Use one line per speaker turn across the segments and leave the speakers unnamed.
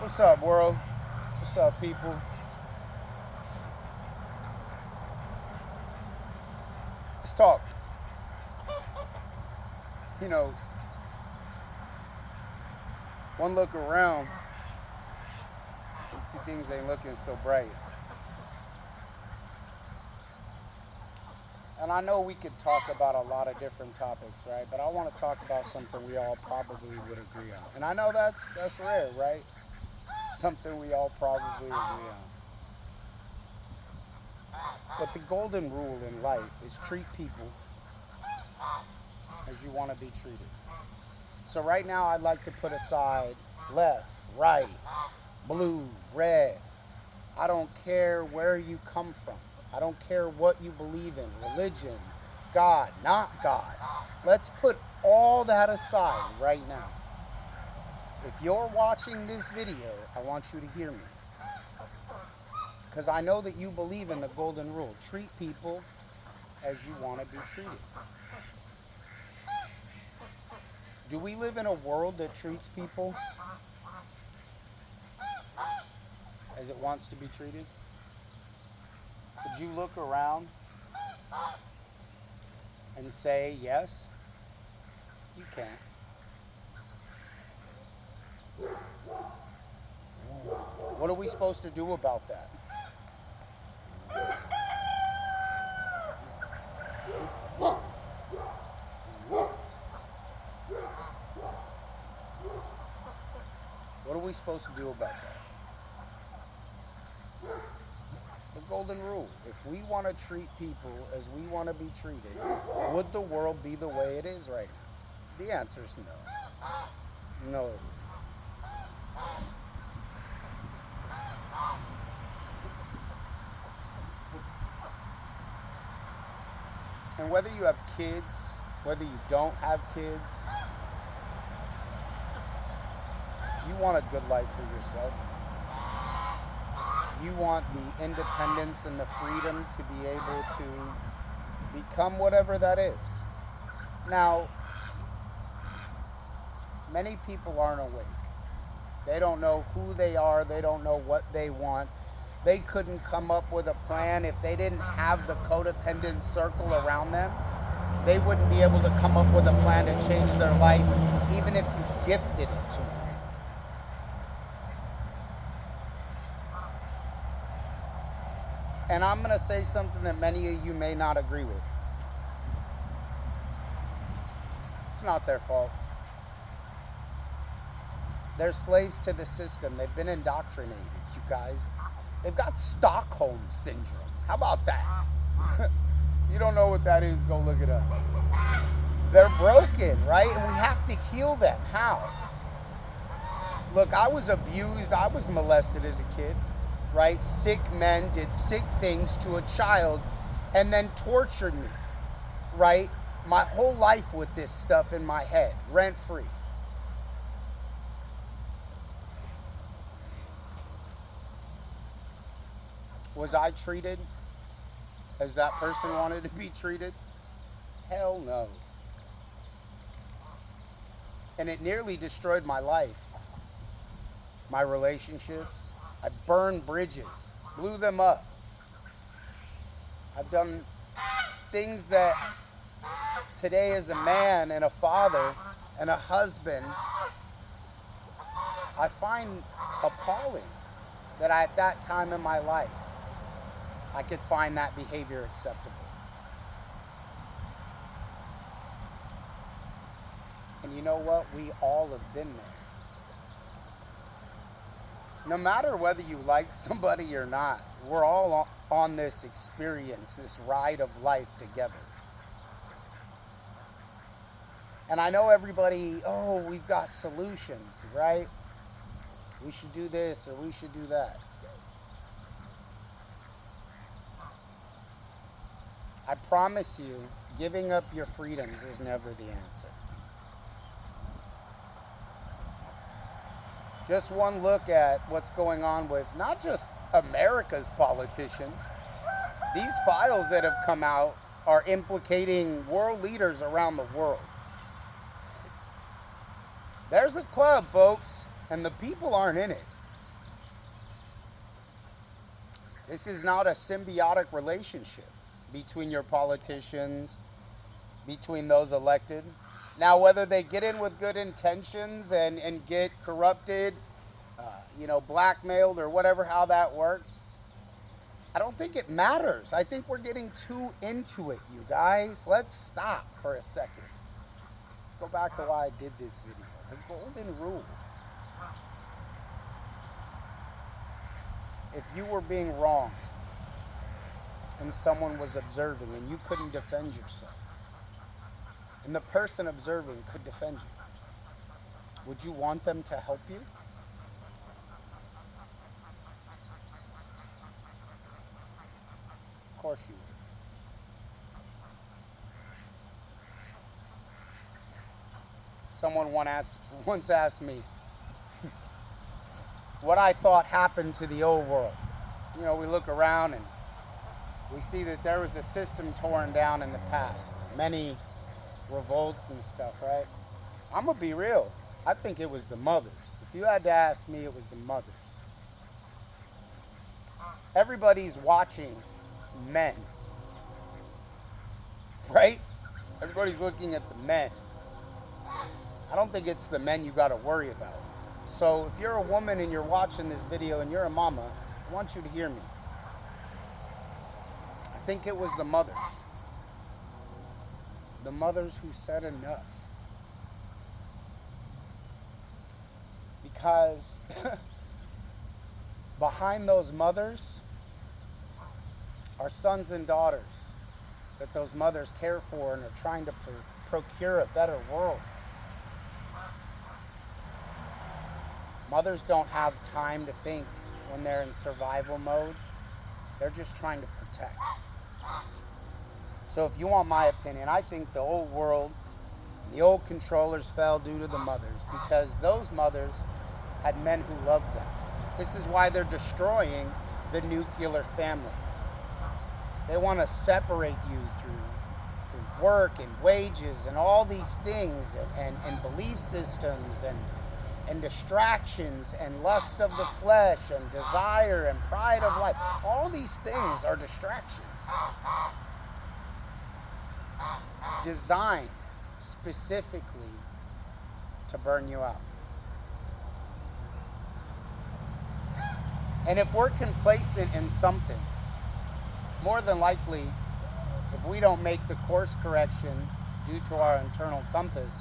What's up, world? What's up, people? Let's talk. You know, one look around and see things ain't looking so bright. And I know we could talk about a lot of different topics, right? But I want to talk about something we all probably would agree on. And I know that's rare, right? Something we all probably agree on. But the golden rule in life is treat people as you want to be treated. So right now I'd like to put aside left, right, blue, red. I don't care where you come from. I don't care what you believe in, religion, God, not God. Let's put all that aside right now. If you're watching this video, I want you to hear me. Because I know that you believe in the golden rule. Treat people as you want to be treated. Do we live in a world that treats people as it wants to be treated? Could you look around and say yes? You can't. What are we supposed to do about that? What are we supposed to do about that? The golden rule. If we want to treat people as we want to be treated, would the world be the way it is right now? The answer is no. No. And whether you have kids, whether you don't have kids, you want a good life for yourself. You want the independence and the freedom to be able to become whatever that is. Now, many people aren't awake. They don't know who they are. They don't know what they want. They couldn't come up with a plan if they didn't have the codependent circle around them. They wouldn't be able to come up with a plan to change their life, even if you gifted it to them. And I'm going to say something that many of you may not agree with. It's not their fault. They're slaves to the system. They've been indoctrinated, you guys. They've got Stockholm syndrome. How about that? You don't know what that is, go look it up. They're broken, right? And we have to heal them. How? Look, I was abused. I was molested as a kid, right? Sick men did sick things to a child and then tortured me, right? My whole life with this stuff in my head, rent-free. Was I treated as that person wanted to be treated? Hell no. And it nearly destroyed my life, my relationships. I burned bridges, blew them up. I've done things that today as a man and a father and a husband, I find appalling that at that time in my life, I could find that behavior acceptable. And you know what? We all have been there. No matter whether you like somebody or not, we're all on this experience, this ride of life together. And I know everybody, oh, we've got solutions, right? We should do this or we should do that. I promise you, giving up your freedoms is never the answer. Just one look at what's going on with not just America's politicians. These files that have come out are implicating world leaders around the world. There's a club, folks, and the people aren't in it. This is not a symbiotic relationship between your politicians, between those elected. Now, whether they get in with good intentions and get corrupted, blackmailed or whatever, how that works, I don't think it matters. I think we're getting too into it, you guys. Let's stop for a second. Let's go back to why I did this video. The golden rule. If you were being wronged and someone was observing and you couldn't defend yourself, and the person observing could defend you, would you want them to help you? Of course you would. Someone once asked me what I thought happened to the old world. We look around and we see that there was a system torn down in the past. Many revolts and stuff, right? I'm going to be real. I think it was the mothers. If you had to ask me, it was the mothers. Everybody's watching men, right? Everybody's looking at the men. I don't think it's the men you got to worry about. So if you're a woman and you're watching this video and you're a mama, I want you to hear me. I think it was the mothers. The mothers who said enough. Because behind those mothers are sons and daughters that those mothers care for and are trying to procure a better world. Mothers don't have time to think when they're in survival mode. They're just trying to protect. So if you want my opinion, I think the old world, the old controllers fell due to the mothers, because those mothers had men who loved them. This is why they're destroying the nuclear family. They want to separate you through work and wages and all these things and belief systems and distractions and lust of the flesh and desire and pride of life. All these things are distractions designed specifically to burn you out. And if we're complacent in something, more than likely, if we don't make the course correction due to our internal compass,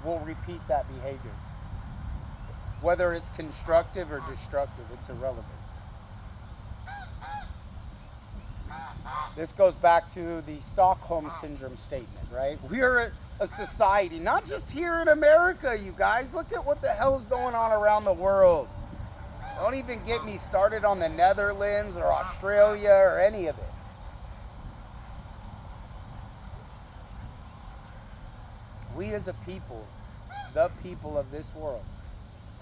we'll repeat that behavior. Whether it's constructive or destructive, it's irrelevant. This goes back to the Stockholm Syndrome statement, right? We're a society, not just here in America, you guys. Look at what the hell's going on around the world. Don't even get me started on the Netherlands or Australia or any of it. We as a people, the people of this world,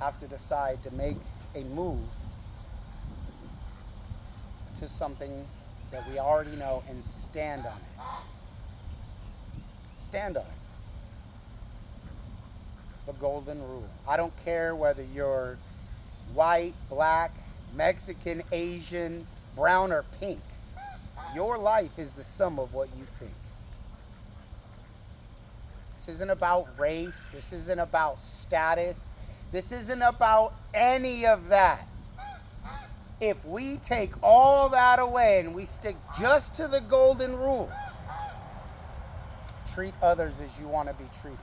have to decide to make a move to something that we already know and stand on it. Stand on it. The golden rule. I don't care whether you're white, black, Mexican, Asian, brown, or pink. Your life is the sum of what you think. This isn't about race. This isn't about status. This isn't about any of that. If we take all that away and we stick just to the golden rule, treat others as you want to be treated.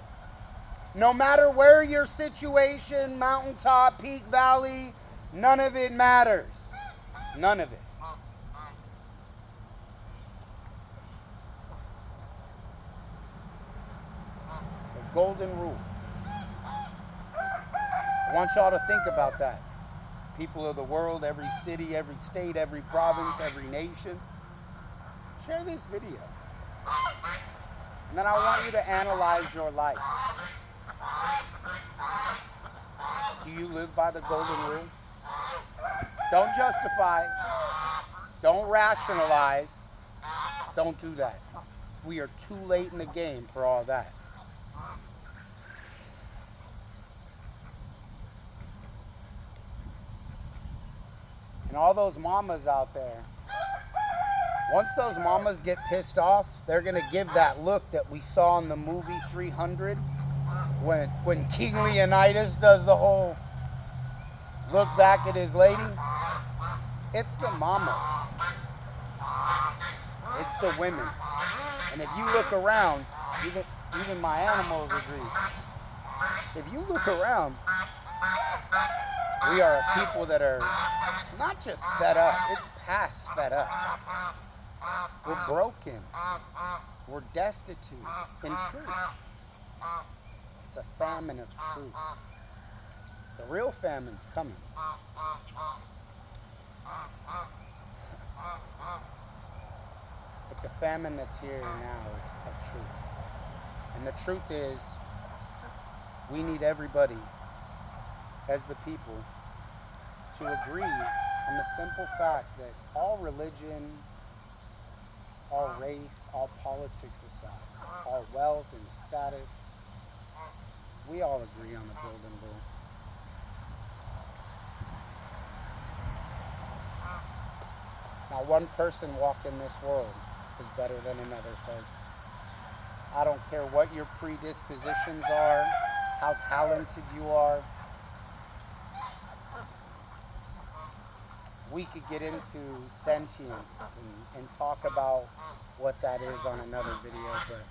No matter where your situation, mountaintop, peak, valley, none of it matters. None of it. The golden rule. I want y'all to think about that. People of the world, every city, every state, every province, every nation. Share this video. And then I want you to analyze your life. Do you live by the golden rule? Don't justify. Don't rationalize. Don't do that. We are too late in the game for all that. And all those mamas out there, once those mamas get pissed off, they're going to give that look that we saw in the movie 300 when King Leonidas does the whole look back at his lady. It's the mamas. It's the women. And if you look around, even my animals agree. If you look around, we are a people that are not just fed up, it's past fed up. We're broken. We're destitute in truth. It's a famine of truth. The real famine's coming. But the famine that's here now is of truth. And the truth is, we need everybody, as the people, to agree on the simple fact that all religion, all race, all politics aside, all wealth and status, we all agree on the golden rule. Not one person walking this world is better than another, folks. I don't care what your predispositions are, how talented you are. We could get into sentience and talk about what that is on another video, but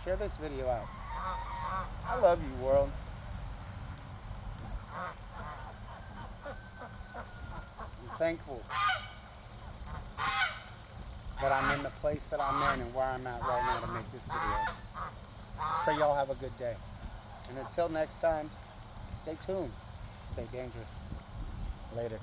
share this video out. I love you, world. I'm thankful that I'm in the place that I'm in and where I'm at right now to make this video. Pray y'all have a good day. And until next time, stay tuned. Stay dangerous. Later.